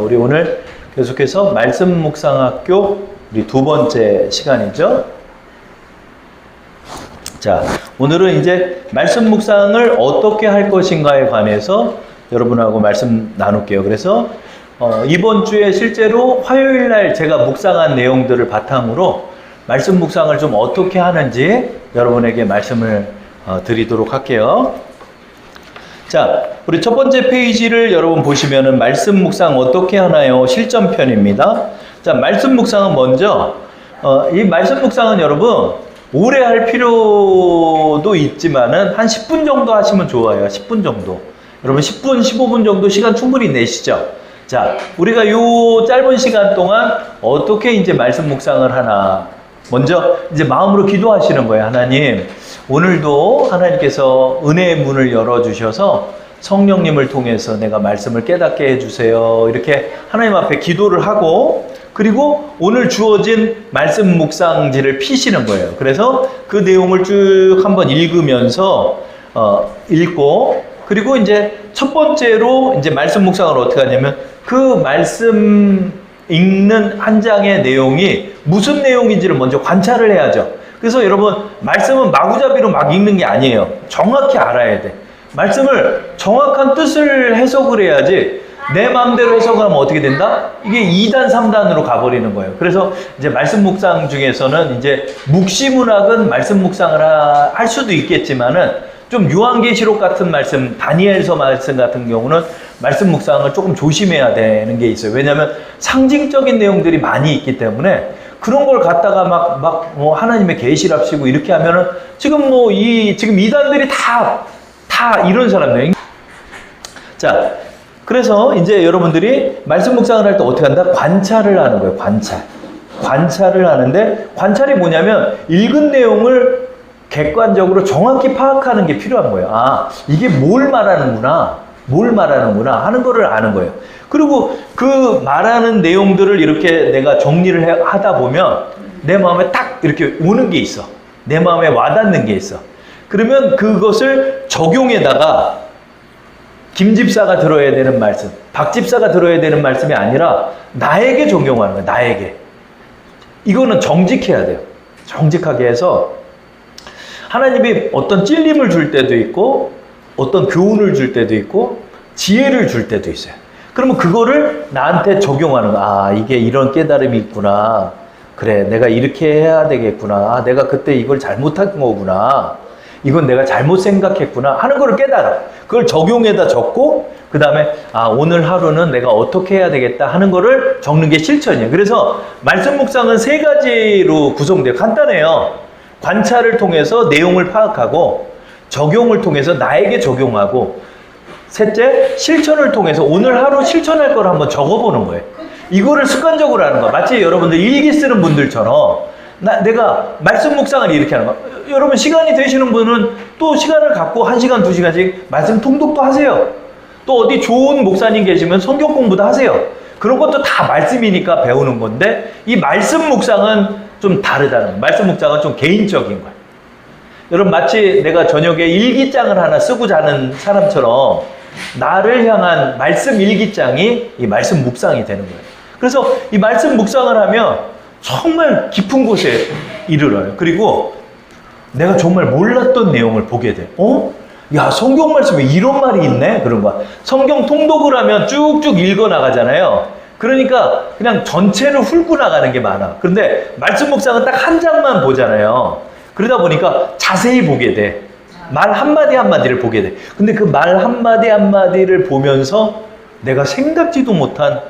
우리 오늘 계속해서 말씀 묵상학교 우리 두 번째 시간이죠. 자, 오늘은 이제 말씀 묵상을 어떻게 할 것인가에 관해서 여러분하고 말씀 나눌게요. 그래서 이번 주에 실제로 화요일 날 제가 묵상한 내용들을 바탕으로 말씀 묵상을 좀 어떻게 하는지 여러분에게 말씀을 드리도록 할게요. 자, 우리 첫 번째 페이지를 여러분 보시면은 말씀 묵상 어떻게 하나요? 실전편입니다. 자, 말씀 묵상은 먼저 이 말씀 묵상은 여러분 오래 할 필요도 있지만은 한 10분 정도 하시면 좋아요. 10분 정도. 여러분 10분, 15분 정도 시간 충분히 내시죠. 자, 우리가 요 짧은 시간 동안 어떻게 이제 말씀 묵상을 하나. 먼저 이제 마음으로 기도하시는 거예요. 하나님, 오늘도 하나님께서 은혜의 문을 열어주셔서 성령님을 통해서 내가 말씀을 깨닫게 해주세요. 이렇게 하나님 앞에 기도를 하고, 그리고 오늘 주어진 말씀 묵상지를 피시는 거예요. 그래서 그 내용을 쭉 한번 읽으면서 읽고, 그리고 이제 첫 번째로 이제 말씀 묵상을 어떻게 하냐면 그 말씀 읽는 한 장의 내용이 무슨 내용인지를 먼저 관찰을 해야죠. 그래서 여러분, 말씀은 마구잡이로 막 읽는 게 아니에요. 정확히 알아야 돼. 말씀을 정확한 뜻을 해석을 해야지 내 마음대로 해석을 하면 어떻게 된다? 이게 2단, 3단으로 가버리는 거예요. 그래서 이제 말씀 묵상 중에서는 이제 묵시문학은 말씀 묵상을 할 수도 있겠지만은 좀 요한계시록 같은 말씀, 다니엘서 말씀 같은 경우는 말씀 묵상을 조금 조심해야 되는 게 있어요. 왜냐하면 상징적인 내용들이 많이 있기 때문에 그런 걸 갖다가 막 하나님의 계시랍시고 이렇게 하면은 지금 지금 이단들이 다 이런 사람들. 자, 그래서 이제 여러분들이 말씀 묵상을 할 때 어떻게 한다? 관찰을 하는 거예요. 관찰을 하는데 관찰이 뭐냐면 읽은 내용을 객관적으로 정확히 파악하는 게 필요한 거예요. 아, 이게 뭘 말하는구나 하는 거를 아는 거예요. 그리고 그 말하는 내용들을 이렇게 내가 정리를 하다 보면 내 마음에 딱 이렇게 오는 게 있어. 내 마음에 와닿는 게 있어. 그러면 그것을 적용에다가 김 집사가 들어야 되는 말씀, 박 집사가 들어야 되는 말씀이 아니라 나에게 적용하는 거예요. 나에게. 이거는 정직해야 돼요. 정직하게 해서 하나님이 어떤 찔림을 줄 때도 있고 어떤 교훈을 줄 때도 있고 지혜를 줄 때도 있어요. 그러면 그거를 나한테 적용하는 거야. 아, 이게 이런 깨달음이 있구나. 그래, 내가 이렇게 해야 되겠구나. 아, 내가 그때 이걸 잘못한 거구나. 이건 내가 잘못 생각했구나 하는 거를 깨달아. 그걸 적용에다 적고 그 다음에 아, 오늘 하루는 내가 어떻게 해야 되겠다 하는 거를 적는 게 실천이에요. 그래서 말씀 묵상은 3가지로 구성돼요. 간단해요. 관찰을 통해서 내용을 파악하고 적용을 통해서 나에게 적용하고 셋째, 실천을 통해서 오늘 하루 실천할 걸 한번 적어보는 거예요. 이거를 습관적으로 하는 거야. 마치 여러분들 일기 쓰는 분들처럼 내가 말씀 묵상을 이렇게 하는 거야. 여러분 시간이 되시는 분은 또 시간을 갖고 1시간, 2시간씩 말씀 통독도 하세요. 또 어디 좋은 목사님 계시면 성경 공부도 하세요. 그런 것도 다 말씀이니까 배우는 건데 이 말씀 묵상은 좀 다르다는 거예요. 말씀 묵상은 좀 개인적인 거예요. 여러분 마치 내가 저녁에 일기장을 하나 쓰고 자는 사람처럼 나를 향한 말씀 일기장이 이 말씀 묵상이 되는 거예요. 그래서 이 말씀 묵상을 하면 정말 깊은 곳에 이르러요. 그리고 내가 정말 몰랐던 내용을 보게 돼. 야, 성경 말씀에 이런 말이 있네? 그런 거야. 성경 통독을 하면 쭉쭉 읽어 나가잖아요. 그러니까 그냥 전체를 훑고 나가는 게 많아. 그런데 말씀 묵상은 딱 한 장만 보잖아요. 그러다 보니까 자세히 보게 돼. 말 한마디 한마디를 보게 돼. 근데 그 말 한마디 한마디를 보면서 내가 생각지도 못한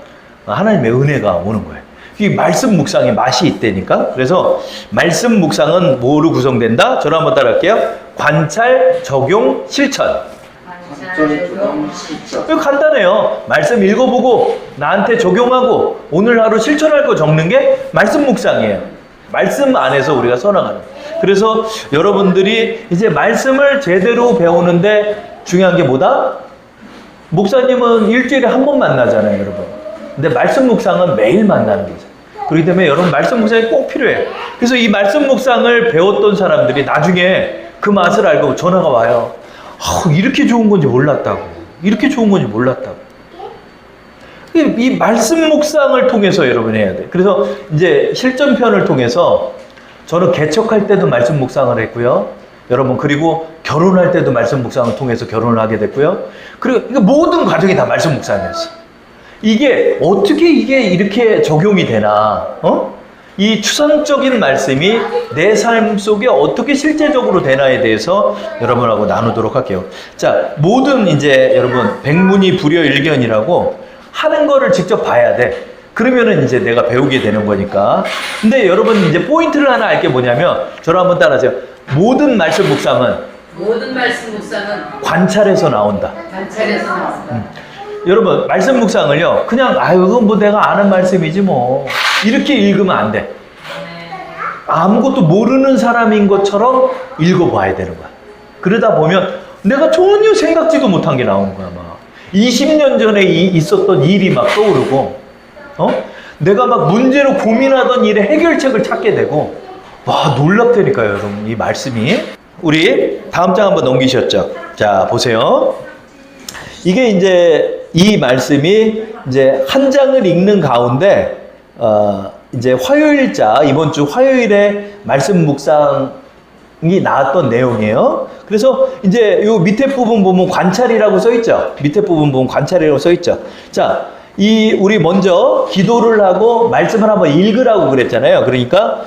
하나님의 은혜가 오는 거예요. 이 말씀 묵상의 맛이 있다니까. 그래서 말씀 묵상은 뭐로 구성된다? 저를 한번 따라할게요. 관찰, 적용, 실천. 이거 간단해요. 말씀 읽어보고 나한테 적용하고 오늘 하루 실천할 거 적는 게 말씀 묵상이에요. 말씀 안에서 우리가 써나가는. 그래서 여러분들이 이제 말씀을 제대로 배우는데 중요한 게 뭐다? 목사님은 일주일에 한 번 만나잖아요, 여러분. 근데 말씀 묵상은 매일 만나는 거죠. 그렇기 때문에 여러분 말씀 묵상이 꼭 필요해요. 그래서 이 말씀 묵상을 배웠던 사람들이 나중에 그 맛을 알고 전화가 와요. 이렇게 좋은 건지 몰랐다고. 이렇게 좋은 건지 몰랐다고. 이 말씀 묵상을 통해서 여러분 해야 돼. 그래서 이제 실전편을 통해서 저는 개척할 때도 말씀 묵상을 했고요. 여러분, 그리고 결혼할 때도 말씀 묵상을 통해서 결혼을 하게 됐고요. 그리고 모든 과정이 다 말씀 묵상이었어. 이게 어떻게 이게 이렇게 적용이 되나? 이 추상적인 말씀이 내 삶 속에 어떻게 실제적으로 되나에 대해서 여러분하고 나누도록 할게요. 자, 모든 이제 여러분 백문이 불여일견이라고 하는 거를 직접 봐야 돼. 그러면은 이제 내가 배우게 되는 거니까. 근데 여러분 이제 포인트를 하나 알 게 뭐냐면 저를 한번 따라하세요. 모든 말씀 묵상은 관찰에서 나온다. 여러분 말씀 묵상을요 그냥 이건 뭐 내가 아는 말씀이지 뭐 이렇게 읽으면 안 돼. 아무것도 모르는 사람인 것처럼 읽어봐야 되는 거야. 그러다 보면 내가 전혀 생각지도 못한 게 나오는 거야. 막 20년 전에 있었던 일이 막 떠오르고 내가 막 문제로 고민하던 일의 해결책을 찾게 되고 와 놀랍다니까요 여러분 이 말씀이. 우리 다음 장 한번 넘기셨죠? 자 보세요. 이게 이제 이 말씀이 이제 한 장을 읽는 가운데 이제 화요일자 이번 주 화요일에 말씀 묵상이 나왔던 내용이에요. 그래서 이제 요 밑에 부분 보면 관찰이라고 써 있죠. 밑에 부분 보면 관찰이라고 써 있죠. 자, 우리 먼저 기도를 하고 말씀을 한번 읽으라고 그랬잖아요. 그러니까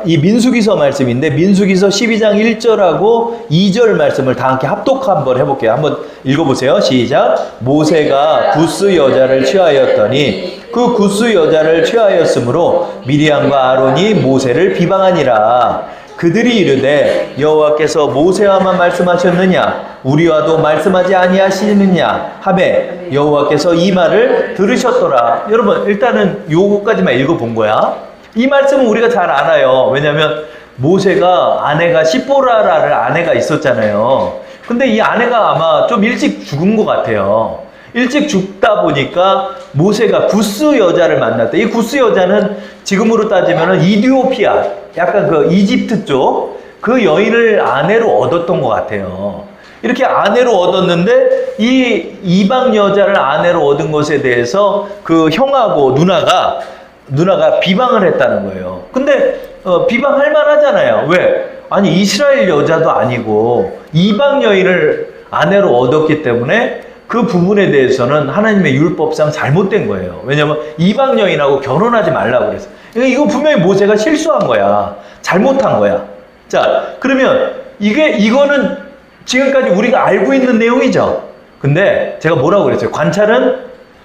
이 민수기서 말씀인데 민수기서 12장 1절하고 2절 말씀을 다 함께 합독 한번 해볼게요. 한번 읽어보세요. 시작. 모세가 구스 여자를 취하였더니 그 구스 여자를 취하였으므로 미리암과 아론이 모세를 비방하니라. 그들이 이르되 여호와께서 모세와만 말씀하셨느냐 우리와도 말씀하지 아니하시느냐 하매 여호와께서 이 말을 들으셨더라. 여러분 일단은 요거까지만 읽어본 거야. 이 말씀은 우리가 잘 알아요. 왜냐하면 모세가 아내가 시보라라를 아내가 있었잖아요. 근데 이 아내가 아마 좀 일찍 죽은 것 같아요. 일찍 죽다 보니까 모세가 구스 여자를 만났다. 이 구스 여자는 지금으로 따지면 이디오피아, 약간 그 이집트 쪽 그 여인을 아내로 얻었던 것 같아요. 이렇게 아내로 얻었는데 이 이방 여자를 아내로 얻은 것에 대해서 그 형하고 누나가 비방을 했다는 거예요. 근데 비방할 만하잖아요. 왜? 아니 이스라엘 여자도 아니고 이방 여인을 아내로 얻었기 때문에 그 부분에 대해서는 하나님의 율법상 잘못된 거예요. 왜냐하면 이방 여인하고 결혼하지 말라고 그랬어. 이거 분명히 모세가 실수한 거야. 잘못한 거야. 자, 그러면 이거는 지금까지 우리가 알고 있는 내용이죠. 근데 제가 뭐라고 그랬어요? 관찰은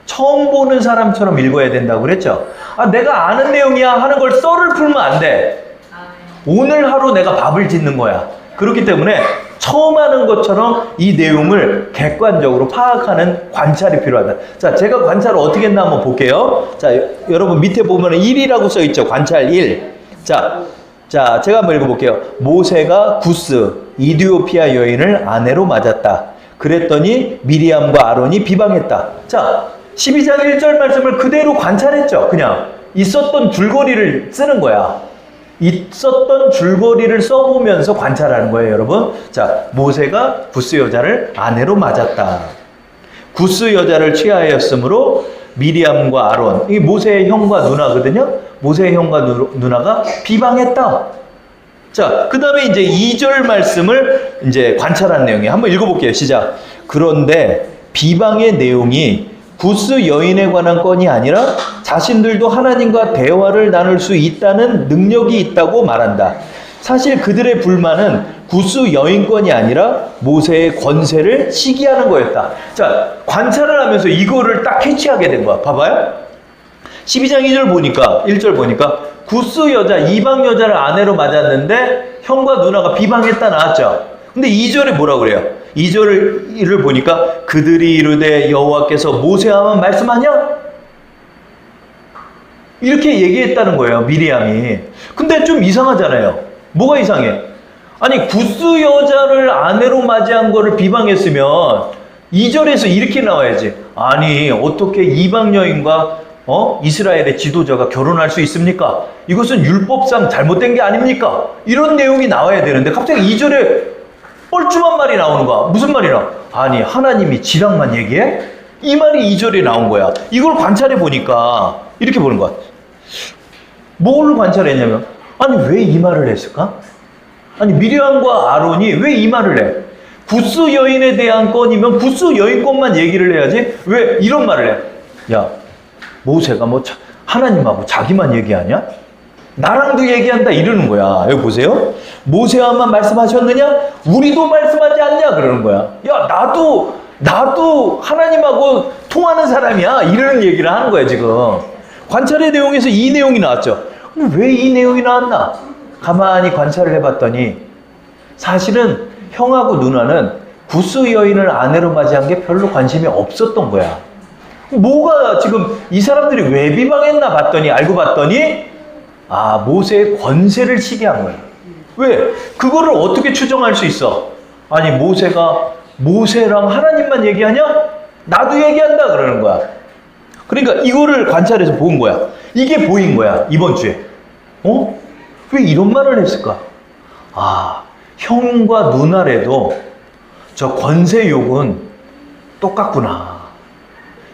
처음 보는 사람처럼 읽어야 된다고 그랬죠. 내가 아는 내용이야 하는 걸 썰을 풀면 안 돼. 오늘 하루 내가 밥을 짓는 거야. 그렇기 때문에 처음 하는 것처럼 이 내용을 객관적으로 파악하는 관찰이 필요하다. 자, 제가 관찰을 어떻게 했나 한번 볼게요. 자, 여러분 밑에 보면 1이라고 써 있죠. 관찰 1. 자, 제가 한번 읽어볼게요. 모세가 구스, 이디오피아 여인을 아내로 맞았다. 그랬더니 미리암과 아론이 비방했다. 자, 12장 1절 말씀을 그대로 관찰했죠. 그냥 있었던 줄거리를 쓰는 거야. 있었던 줄거리를 써보면서 관찰하는 거예요, 여러분. 자, 모세가 구스 여자를 아내로 맞았다. 구스 여자를 취하였으므로 미리암과 아론, 이 모세의 형과 누나거든요. 모세의 형과 누나가 비방했다. 자, 그 다음에 이제 2절 말씀을 이제 관찰한 내용이에요. 한번 읽어볼게요. 시작. 그런데 비방의 내용이 구스 여인에 관한 건이 아니라 자신들도 하나님과 대화를 나눌 수 있다는 능력이 있다고 말한다. 사실 그들의 불만은 구스 여인권이 아니라 모세의 권세를 시기하는 거였다. 자, 관찰을 하면서 이거를 딱 캐치하게 된 거야. 봐봐요. 12장 1절 보니까 구스 여자, 이방 여자를 아내로 맞았는데 형과 누나가 비방했다 나왔죠. 근데 2절에 뭐라고 그래요? 2절을 보니까 그들이 이르되 여호와께서 모세와만 말씀하냐? 이렇게 얘기했다는 거예요, 미리암이. 근데 좀 이상하잖아요. 뭐가 이상해? 아니, 구스 여자를 아내로 맞이한 거를 비방했으면 2절에서 이렇게 나와야지. 아니, 어떻게 이방 여인과 이스라엘의 지도자가 결혼할 수 있습니까? 이것은 율법상 잘못된 게 아닙니까? 이런 내용이 나와야 되는데 갑자기 2절에 뻘쭘한 말이 나오는 거야. 무슨 말이나? 아니, 하나님이 지랑만 얘기해? 이 말이 2절에 나온 거야. 이걸 관찰해 보니까 이렇게 보는 거야. 뭘 관찰했냐면, 아니 왜 이 말을 했을까? 아니 미리암과 아론이 왜 이 말을 해? 구스 여인에 대한 건이면 구스 여인 건만 얘기를 해야지 왜 이런 말을 해? 야, 모세가 뭐 하나님하고 자기만 얘기하냐? 나랑도 얘기한다 이러는 거야. 여기 보세요. 모세와만 말씀하셨느냐? 우리도 말씀하지 않냐? 그러는 거야. 야, 나도 하나님하고 통하는 사람이야. 이러는 얘기를 하는 거야, 지금. 관찰의 내용에서 이 내용이 나왔죠. 왜 이 내용이 나왔나? 가만히 관찰을 해봤더니 사실은 형하고 누나는 구스 여인을 아내로 맞이한 게 별로 관심이 없었던 거야. 뭐가 지금 이 사람들이 왜 비방했나 알고 봤더니 모세의 권세를 시기한 거야. 왜? 그거를 어떻게 추정할 수 있어? 아니 모세랑 하나님만 얘기하냐? 나도 얘기한다 그러는 거야. 그러니까 이거를 관찰해서 본 거야. 이게 보인 거야 이번 주에. 왜 이런 말을 했을까? 형과 누나래도 저 권세욕은 똑같구나.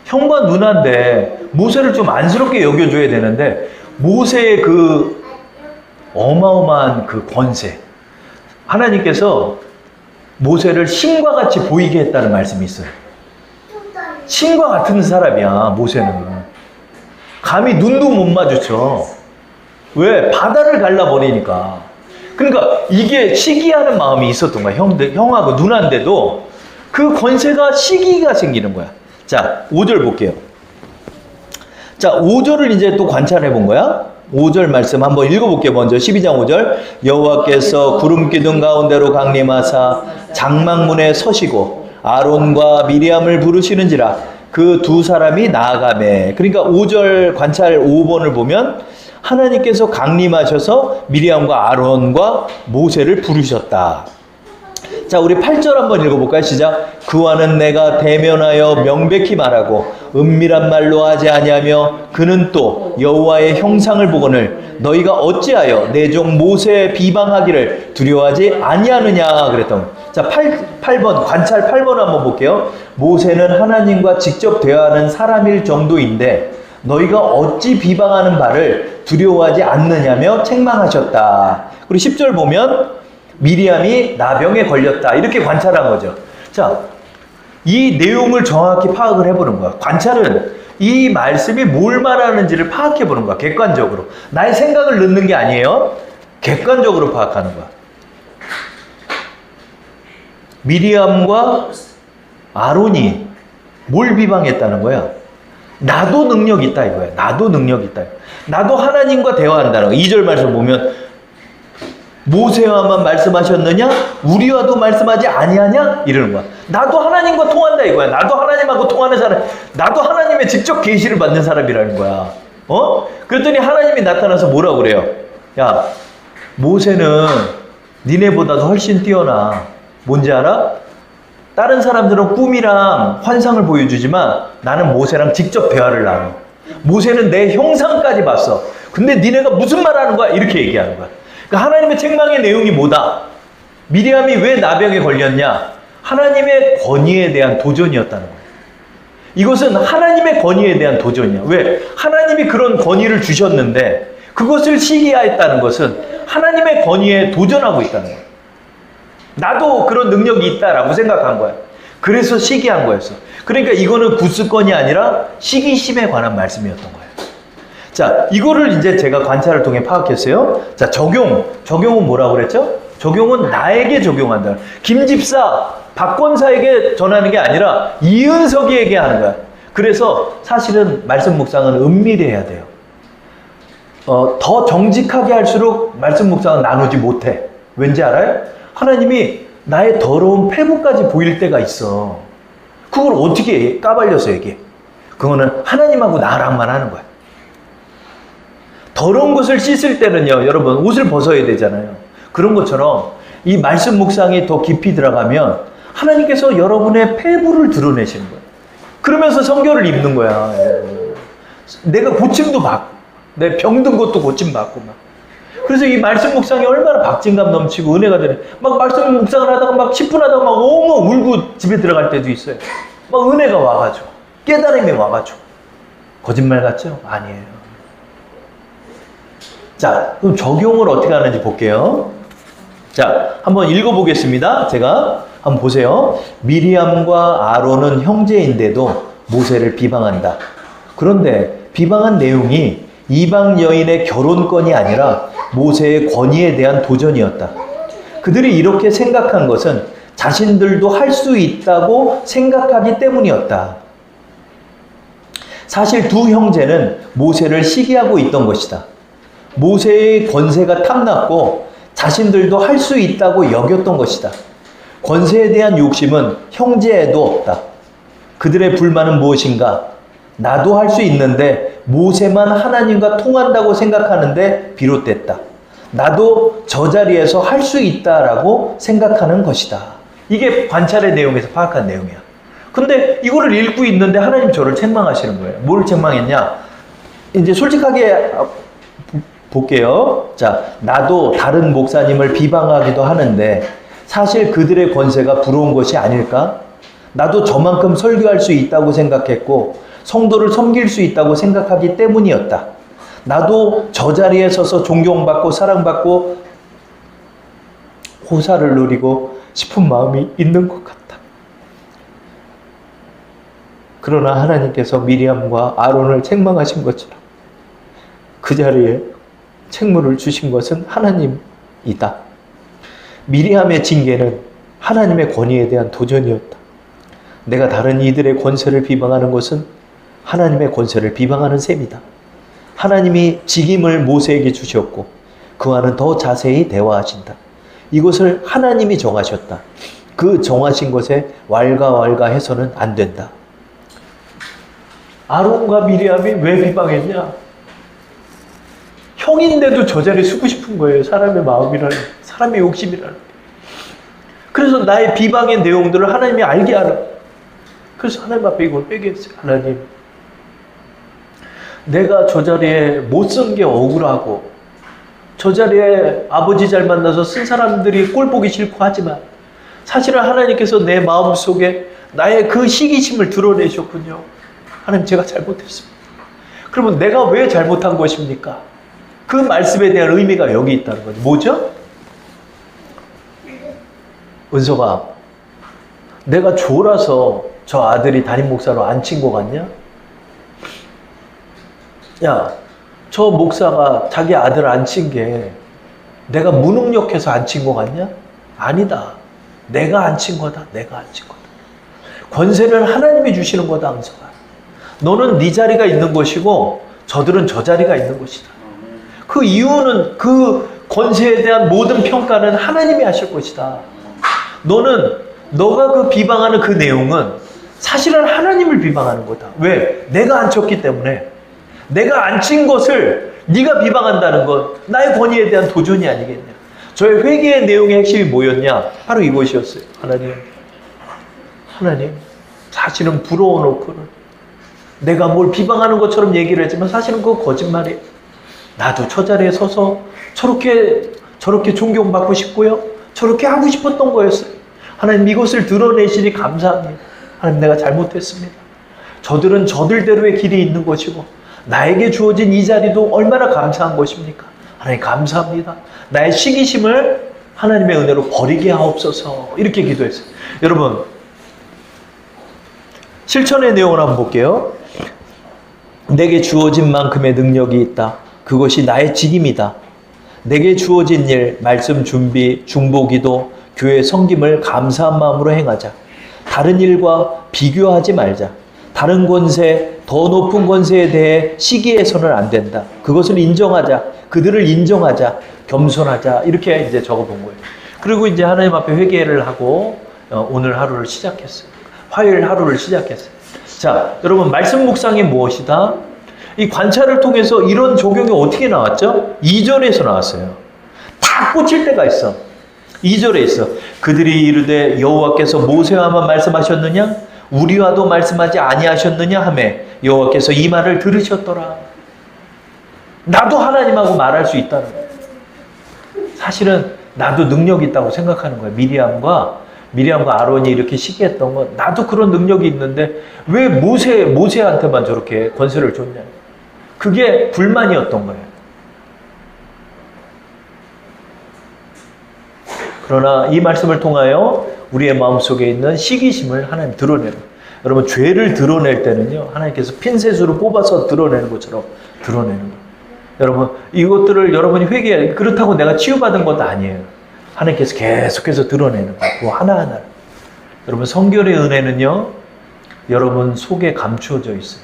형과 누나인데 모세를 좀 안쓰럽게 여겨줘야 되는데 모세의 그 어마어마한 그 권세, 하나님께서 모세를 신과 같이 보이게 했다는 말씀이 있어요. 신과 같은 사람이야 모세는. 감히 눈도 못 마주쳐. 왜? 바다를 갈라버리니까. 그러니까 이게 시기하는 마음이 있었던 거야. 형하고 누나인데도 그 권세가 시기가 생기는 거야. 자, 5절 볼게요. 자, 5절을 이제 또 관찰해 본 거야. 5절 말씀 한번 읽어볼게요. 먼저 12장 5절. 여호와께서 구름 기둥 가운데로 강림하사 장막문에 서시고 아론과 미리암을 부르시는지라 그 두 사람이 나아가매. 그러니까 5절 관찰 5번을 보면 하나님께서 강림하셔서 미리암과 아론과 모세를 부르셨다. 자, 우리 8절 한번 읽어볼까요? 시작. 그와는 내가 대면하여 명백히 말하고 은밀한 말로 하지 아니하며 그는 또 여호와의 형상을 보거늘 너희가 어찌하여 내 종 모세 비방하기를 두려워하지 아니하느냐 그랬던. 자, 8번 관찰 8번 한번 볼게요. 모세는 하나님과 직접 대화하는 사람일 정도인데 너희가 어찌 비방하는 바를 두려워하지 않느냐며 책망하셨다. 그리고 10절 보면 미리암이 나병에 걸렸다. 이렇게 관찰한 거죠. 자, 이 내용을 정확히 파악을 해보는 거야. 관찰은 이 말씀이 뭘 말하는지를 파악해보는 거야. 객관적으로. 나의 생각을 넣는 게 아니에요. 객관적으로 파악하는 거야. 미리암과 아론이 뭘 비방했다는 거야? 나도 능력 있다 이거야. 나도 능력 있다. 나도 하나님과 대화한다는 거야. 2절 말씀 보면 모세와만 말씀하셨느냐? 우리와도 말씀하지 아니하냐? 이러는 거야. 나도 하나님과 통한다 이거야. 나도 하나님하고 통하는 사람. 나도 하나님의 직접 계시를 받는 사람이라는 거야. 그랬더니 하나님이 나타나서 뭐라고 그래요? 야, 모세는 니네보다도 훨씬 뛰어나. 뭔지 알아? 다른 사람들은 꿈이랑 환상을 보여주지만 나는 모세랑 직접 대화를 나눠. 모세는 내 형상까지 봤어. 근데 니네가 무슨 말 하는 거야? 이렇게 얘기하는 거야. 그러니까 하나님의 책망의 내용이 뭐다? 미리암이 왜 나병에 걸렸냐? 하나님의 권위에 대한 도전이었다는 거야. 이것은 하나님의 권위에 대한 도전이야. 왜? 하나님이 그런 권위를 주셨는데 그것을 시기하였다는 것은 하나님의 권위에 도전하고 있다는 거야. 나도 그런 능력이 있다라고 생각한 거야. 그래서 시기한 거였어. 그러니까 이거는 구스건이 아니라 시기심에 관한 말씀이었던 거예요. 자, 이거를 이제 제가 관찰을 통해 파악했어요. 자, 적용은 뭐라고 그랬죠? 적용은 나에게 적용한다. 김 집사, 박 권사에게 전하는 게 아니라 이은석이에게 하는 거야. 그래서 사실은 말씀 묵상은 은밀히 해야 돼요. 더 정직하게 할수록 말씀 묵상은 나누지 못해. 왠지 알아요? 하나님이 나의 더러운 패부까지 보일 때가 있어. 그걸 어떻게 까발려서 얘기해? 그거는 하나님하고 나랑만 하는 거야. 더러운 것을 씻을 때는요, 여러분, 옷을 벗어야 되잖아요. 그런 것처럼 이 말씀 묵상이 더 깊이 들어가면 하나님께서 여러분의 패부를 드러내시는 거예요. 그러면서 성결을 입는 거야. 내가 고침도 받고, 내 병든 것도 고침받고 막. 그래서 이 말씀 묵상이 얼마나 박진감 넘치고 은혜가 되는, 막 말씀 묵상을 하다가 막 10분 하다가 막 엉엉 울고 집에 들어갈 때도 있어요. 막 은혜가 와가지고. 깨달음이 와가지고. 거짓말 같죠? 아니에요. 자, 그럼 적용을 어떻게 하는지 볼게요. 자, 한번 읽어보겠습니다. 제가 한번 보세요. 미리암과 아론은 형제인데도 모세를 비방한다. 그런데 비방한 내용이 이방 여인의 결혼권이 아니라 모세의 권위에 대한 도전이었다. 그들이 이렇게 생각한 것은 자신들도 할 수 있다고 생각하기 때문이었다. 사실 두 형제는 모세를 시기하고 있던 것이다. 모세의 권세가 탐났고 자신들도 할 수 있다고 여겼던 것이다. 권세에 대한 욕심은 형제에도 없다. 그들의 불만은 무엇인가? 나도 할 수 있는데 모세만 하나님과 통한다고 생각하는데 비롯됐다. 나도 저 자리에서 할 수 있다라고 생각하는 것이다. 이게 관찰의 내용에서 파악한 내용이야. 근데 이거를 읽고 있는데 하나님 저를 책망하시는 거예요. 뭘 책망했냐? 이제 솔직하게 볼게요. 자, 나도 다른 목사님을 비방하기도 하는데 사실 그들의 권세가 부러운 것이 아닐까? 나도 저만큼 설교할 수 있다고 생각했고 성도를 섬길 수 있다고 생각하기 때문이었다. 나도 저 자리에 서서 존경받고 사랑받고 호사를 누리고 싶은 마음이 있는 것 같다. 그러나 하나님께서 미리암과 아론을 책망하신 것처럼 그 자리에 책무를 주신 것은 하나님이다. 미리암의 징계는 하나님의 권위에 대한 도전이었다. 내가 다른 이들의 권세를 비방하는 것은 하나님의 권세를 비방하는 셈이다. 하나님이 직임을 모세에게 주셨고 그와는 더 자세히 대화하신다. 이것을 하나님이 정하셨다. 그 정하신 것에 왈가왈가해서는 안 된다. 아론과 미리암이 왜 비방했냐? 형인데도 저 자리에 서고 싶은 거예요. 사람의 마음이라는, 사람의 욕심이라는. 그래서 나의 비방의 내용들을 하나님이 알게 하라. 그래서 하나님 앞에 이걸 회개했어요. 하나님, 내가 저 자리에 못 쓴 게 억울하고 저 자리에 아버지 잘 만나서 쓴 사람들이 꼴 보기 싫고 하지만 사실은 하나님께서 내 마음속에 나의 그 시기심을 드러내셨군요. 하나님, 제가 잘못했습니다. 그러면 내가 왜 잘못한 것입니까? 그 말씀에 대한 의미가 여기 있다는 거죠. 뭐죠? 은서가, 내가 졸아서 저 아들이 담임 목사로 안 친 것 같냐? 야, 저 목사가 자기 아들 안 친 게 내가 무능력해서 안 친 것 같냐? 아니다. 내가 안 친 거다. 내가 안 친 거다. 권세는 하나님이 주시는 거다, 은서가. 너는 네 자리가 있는 것이고 저들은 저 자리가 있는 것이다. 그 이유는 그 권세에 대한 모든 평가는 하나님이 하실 것이다. 너가 그 비방하는 그 내용은 사실은 하나님을 비방하는 거다. 왜? 내가 안 쳤기 때문에. 내가 안 친 것을 네가 비방한다는 건 나의 권위에 대한 도전이 아니겠냐. 저의 회개의 내용의 핵심이 뭐였냐? 바로 이것이었어요. 하나님, 사실은 부러워놓고는 내가 뭘 비방하는 것처럼 얘기를 했지만 사실은 그거 거짓말이에요. 나도 저 자리에 서서 저렇게 존경받고 싶고요. 저렇게 하고 싶었던 거였어요. 하나님, 이것을 드러내시니 감사합니다. 하나님, 내가 잘못했습니다. 저들은 저들대로의 길이 있는 것이고 나에게 주어진 이 자리도 얼마나 감사한 것입니까? 하나님, 감사합니다. 나의 시기심을 하나님의 은혜로 버리게 하옵소서. 이렇게 기도했어요. 여러분, 실천의 내용을 한번 볼게요. 내게 주어진 만큼의 능력이 있다. 그것이 나의 직임이다. 내게 주어진 일, 말씀 준비, 중보기도, 교회 섬김을 감사한 마음으로 행하자. 다른 일과 비교하지 말자. 다른 권세, 더 높은 권세에 대해 시기해서는 안 된다. 그것을 인정하자. 그들을 인정하자. 겸손하자. 이렇게 이제 적어본 거예요. 그리고 이제 하나님 앞에 회개를 하고 오늘 하루를 시작했어요. 화요일 하루를 시작했어요. 자, 여러분, 말씀 묵상이 무엇이다? 이 관찰을 통해서 이런 적용이 어떻게 나왔죠? 2절에서 나왔어요. 다 꽂힐 때가 있어. 2절에 있어. 그들이 이르되 여호와께서 모세와만 말씀하셨느냐? 우리와도 말씀하지 아니하셨느냐 하매 여호와께서 이 말을 들으셨더라. 나도 하나님하고 말할 수 있다는 거예요. 사실은 나도 능력이 있다고 생각하는 거예요. 미리암과 미리암과 아론이 이렇게 시기 했던 건 나도 그런 능력이 있는데 왜 모세한테만 저렇게 권세를 줬냐. 그게 불만이었던 거예요. 그러나 이 말씀을 통하여 우리의 마음속에 있는 시기심을 하나님 드러내는 거예요. 여러분 죄를 드러낼 때는요. 하나님께서 핀셋으로 뽑아서 드러내는 것처럼 드러내는 거예요. 여러분 이것들을 여러분이 회개해. 그렇다고 내가 치유받은 것도 아니에요. 하나님께서 계속해서 드러내는 거예요. 그 하나하나. 여러분 성결의 은혜는요. 여러분 속에 감추어져 있어요.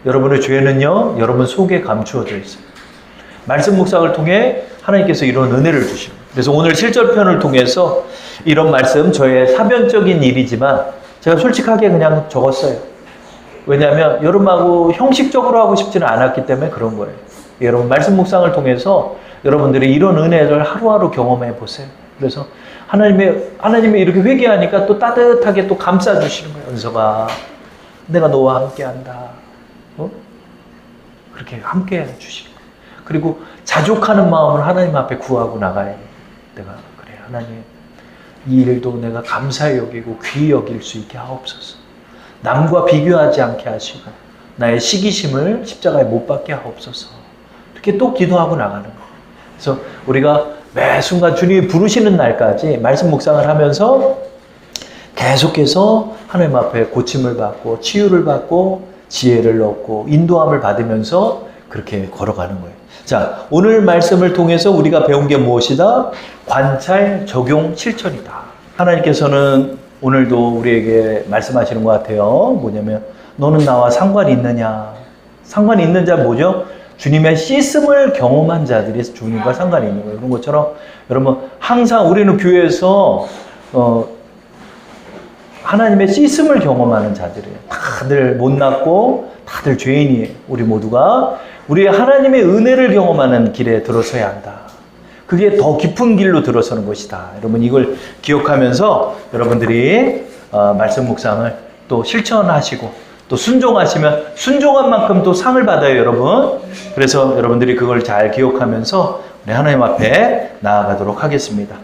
여러분의 죄는요. 여러분 속에 감추어져 있어요. 말씀 묵상을 통해 하나님께서 이런 은혜를 주십니다. 그래서 오늘 7절편을 통해서 이런 말씀 저의 사변적인 일이지만 제가 솔직하게 그냥 적었어요. 왜냐하면 여러분하고 형식적으로 하고 싶지는 않았기 때문에 그런 거예요. 여러분 말씀 묵상을 통해서 여러분들이 이런 은혜를 하루하루 경험해 보세요. 그래서 하나님이 이렇게 회개하니까 또 따뜻하게 또 감싸주시는 거예요. 은서가 내가 너와 함께한다. 그렇게 함께 해주시는 거예요. 그리고 자족하는 마음을 하나님 앞에 구하고 나가야 돼요. 내가 그래 하나님 이 일도 내가 감사히 여기고 귀히 여길 수 있게 하옵소서. 남과 비교하지 않게 하시고 나의 시기심을 십자가에 못 박게 하옵소서. 이렇게 또 기도하고 나가는 거예요. 그래서 우리가 매 순간 주님이 부르시는 날까지 말씀 묵상을 하면서 계속해서 하나님 앞에 고침을 받고 치유를 받고 지혜를 얻고 인도함을 받으면서 그렇게 걸어가는 거예요. 자, 오늘 말씀을 통해서 우리가 배운 게 무엇이다? 관찰, 적용, 실천이다. 하나님께서는 오늘도 우리에게 말씀하시는 것 같아요. 뭐냐면 너는 나와 상관이 있느냐? 상관이 있는 자 뭐죠? 주님의 씻음을 경험한 자들이 주님과 상관이 있는 거예요. 그런 것처럼 여러분 항상 우리는 교회에서 하나님의 씻음을 경험하는 자들이에요. 다들 못났고 다들 죄인이에요. 우리 모두가 우리의 하나님의 은혜를 경험하는 길에 들어서야 한다. 그게 더 깊은 길로 들어서는 것이다. 여러분 이걸 기억하면서 여러분들이 말씀 묵상을 또 실천하시고 또 순종하시면 순종한 만큼 또 상을 받아요, 여러분. 그래서 여러분들이 그걸 잘 기억하면서 우리 하나님 앞에 나아가도록 하겠습니다.